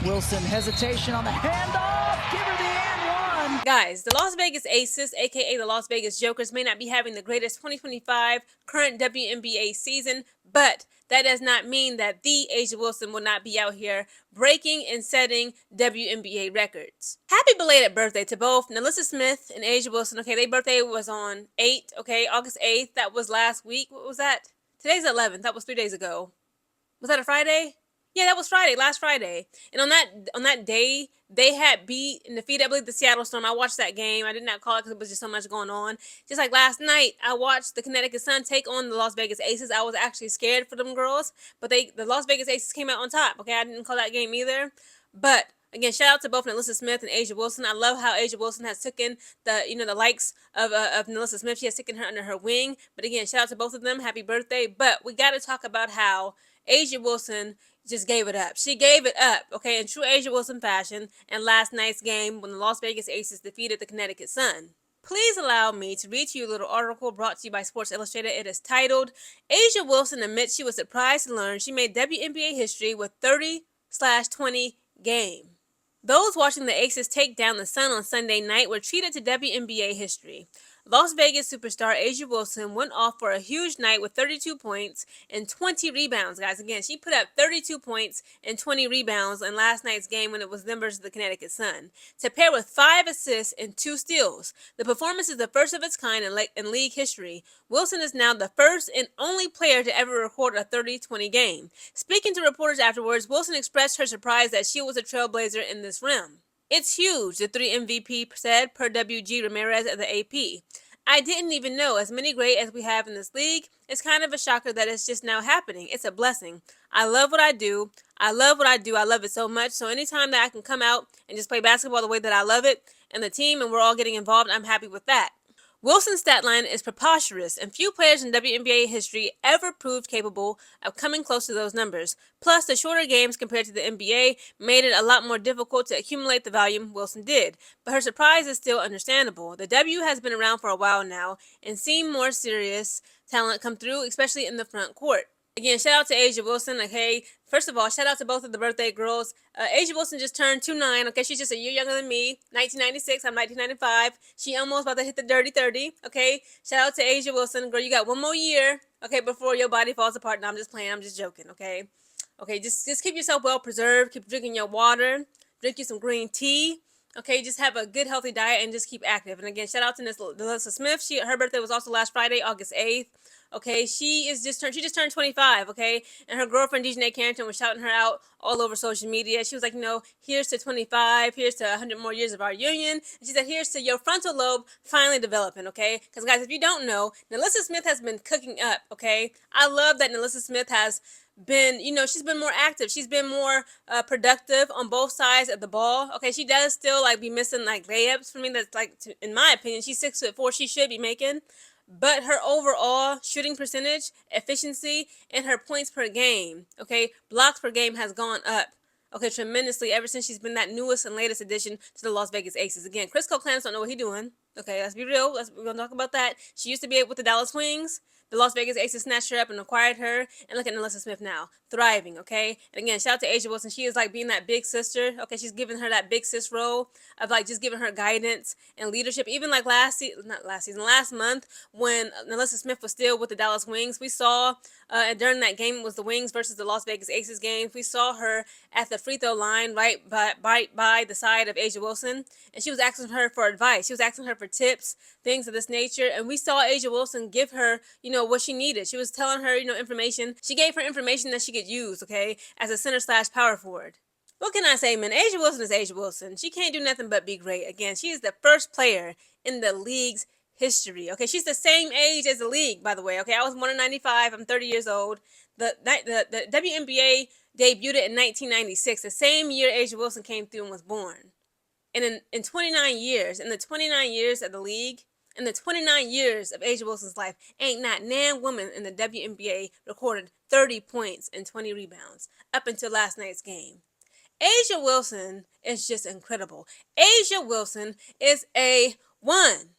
Wilson, hesitation on the handoff. Give her the and one. Guys, the Las Vegas Aces, aka the Las Vegas Jokers, may not be having the greatest 2025 current WNBA season, but that does not mean that the A'ja Wilson will not be out here breaking and setting WNBA records. Happy belated birthday to both Nalyssa Smith and A'ja Wilson. Okay, their birthday was on August 8th. That was last week. What was that? Today's 11th. That was 3 days ago. Was that a Friday? Yeah, that was Friday, last Friday. And on that day, they had beat and defeated, I believe, the Seattle Storm. I watched that game. I did not call it because it was just so much going on. Just like last night, I watched the Connecticut Sun take on the Las Vegas Aces. I was actually scared for them girls, but the Las Vegas Aces came out on top. Okay, I didn't call that game either. But again, shout out to both Nalyssa Smith and A'ja Wilson. I love how A'ja Wilson has taken the likes of Nalyssa Smith. She has taken her under her wing. But again, shout out to both of them. Happy birthday. But we got to talk about how A'ja Wilson just gave it up. She gave it up, okay, in true A'ja Wilson fashion in last night's game when the Las Vegas Aces defeated the Connecticut Sun. Please allow me to read to you a little article brought to you by Sports Illustrated. It is titled, A'ja Wilson admits she was surprised to learn she made WNBA history with 30/20 game. Those watching the Aces take down the Sun on Sunday night were treated to WNBA history. Las Vegas superstar A'ja Wilson went off for a huge night with 32 points and 20 rebounds, guys. Again, she put up 32 points and 20 rebounds in last night's game when it was them versus the Connecticut Sun, to pair with 5 assists and 2 steals. The performance is the first of its kind in league history. Wilson is now the first and only player to ever record a 30-20 game. Speaking to reporters afterwards, Wilson expressed her surprise that she was a trailblazer in this realm. It's huge, the 3 MVP said, per W.G. Ramirez of the AP. I didn't even know, as many great as we have in this league, it's kind of a shocker that it's just now happening. It's a blessing. I love what I do. I love what I do. I love it so much. So anytime that I can come out and just play basketball the way that I love it, and the team, and we're all getting involved, I'm happy with that. Wilson's stat line is preposterous, and few players in WNBA history ever proved capable of coming close to those numbers. Plus, the shorter games compared to the NBA made it a lot more difficult to accumulate the volume Wilson did. But her surprise is still understandable. The W has been around for a while now, and seen more serious talent come through, especially in the front court. Again, shout out to A'ja Wilson. Okay, first of all, shout out to both of the birthday girls. A'ja Wilson just turned 29. Okay, she's just a year younger than me. 1996, I'm 1995. She almost about to hit the dirty 30. Okay, shout out to A'ja Wilson. Girl, you got one more year, okay, before your body falls apart. No, I'm just playing. I'm just joking, okay? Okay, just keep yourself well preserved. Keep drinking your water. Drink you some green tea. Okay, just have a good, healthy diet and just keep active. And again, shout out to Nalyssa Smith. Her birthday was also last Friday, August 8th. Okay, she just turned 25, okay? And her girlfriend, Dejanay Carrington, was shouting her out all over social media. She was like, here's to 25, here's to 100 more years of our union. And she said, here's to your frontal lobe finally developing, okay? Because, guys, if you don't know, Nalyssa Smith has been cooking up, okay? I love that Nalyssa Smith has been, she's been more active. She's been more productive on both sides of the ball. Okay, she does still, be missing, layups for me. That's, in my opinion, she's 6'4", she should be making. But her overall shooting percentage, efficiency, and her points per game, okay, blocks per game has gone up, okay, tremendously ever since she's been that newest and latest addition to the Las Vegas Aces. Again, Chris Cole-Clance don't know what he's doing. Okay, let's be real. We're going to talk about that. She used to be with the Dallas Wings. The Las Vegas Aces snatched her up and acquired her. And look at Nalyssa Smith now, thriving, okay? And again, shout out to A'ja Wilson. She is being that big sister, okay? She's giving her that big sis role of just giving her guidance and leadership. Even last month when Nalyssa Smith was still with the Dallas Wings, we saw during that game, it was the Wings versus the Las Vegas Aces game. We saw her at the free throw line right by the side of A'ja Wilson, and she was asking her for advice. She was asking her for tips, things of this nature, and we saw A'ja Wilson give her, what she needed. She was telling her, information. She gave her information that she could use, okay, as a center/power forward. What can I say, man? A'ja Wilson is A'ja Wilson. She can't do nothing but be great. Again, she is the first player in the league's history. Okay, she's the same age as the league, by the way. Okay, I was born in 95. I'm 30 years old. The WNBA debuted in 1996, the same year A'ja Wilson came through and was born. And in 29 years, in the 29 years of the league, in the 29 years of A'ja Wilson's life, ain't not nan woman in the WNBA recorded 30 points and 20 rebounds up until last night's game. A'ja Wilson is just incredible. A'ja Wilson is a 1.